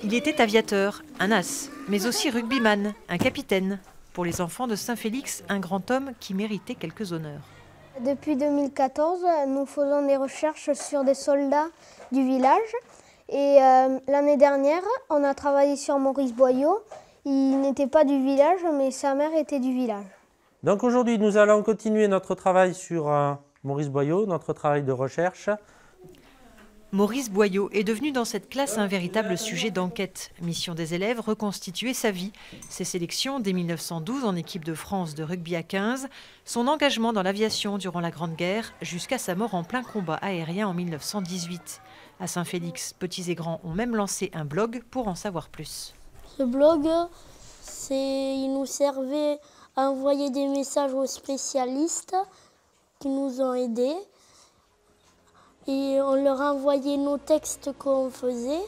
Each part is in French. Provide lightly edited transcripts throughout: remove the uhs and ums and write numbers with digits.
Il était aviateur, un as, mais aussi rugbyman, un capitaine. Pour les enfants de Saint-Félix, un grand homme qui méritait quelques honneurs. Depuis 2014, nous faisons des recherches sur des soldats du village. Et l'année dernière, on a travaillé sur Maurice Boyau. Il n'était pas du village, mais sa mère était du village. Donc aujourd'hui, nous allons continuer notre travail sur Maurice Boyau, notre travail de recherche. Maurice Boyau est devenu dans cette classe un véritable sujet d'enquête. Mission des élèves, reconstituer sa vie. Ses sélections dès 1912 en équipe de France de rugby à 15, son engagement dans l'aviation durant la Grande Guerre, jusqu'à sa mort en plein combat aérien en 1918. À Saint-Félix, petits et grands ont même lancé un blog pour en savoir plus. Ce blog, il nous servait à envoyer des messages aux spécialistes qui nous ont aidés. Et on leur envoyait nos textes qu'on faisait.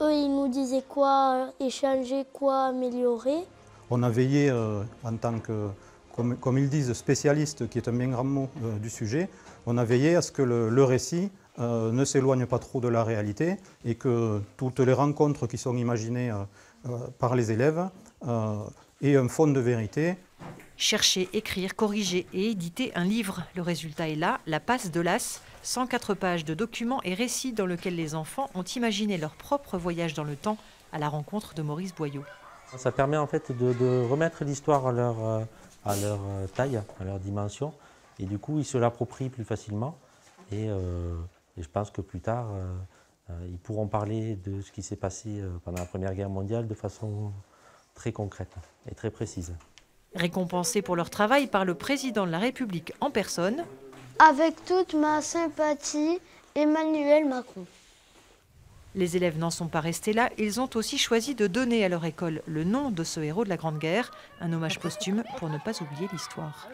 Eux, ils nous disaient quoi échanger, quoi améliorer. On a veillé en tant que, comme ils disent, spécialiste, qui est un bien grand mot du sujet, on a veillé à ce que le récit ne s'éloigne pas trop de la réalité et que toutes les rencontres qui sont imaginées par les élèves aient un fond de vérité. Chercher, écrire, corriger et éditer un livre. Le résultat est là, La Passe de l'As, 104 pages de documents et récits dans lesquels les enfants ont imaginé leur propre voyage dans le temps à la rencontre de Maurice Boyau. Ça permet en fait de remettre l'histoire à leur taille, à leur dimension. Et du coup, ils se l'approprient plus facilement. Et je pense que plus tard, ils pourront parler de ce qui s'est passé pendant la Première Guerre mondiale de façon très concrète et très précise. Récompensés pour leur travail par le président de la République en personne. Avec toute ma sympathie, Emmanuel Macron. Les élèves n'en sont pas restés là, ils ont aussi choisi de donner à leur école le nom de ce héros de la Grande Guerre, un hommage posthume pour ne pas oublier l'histoire.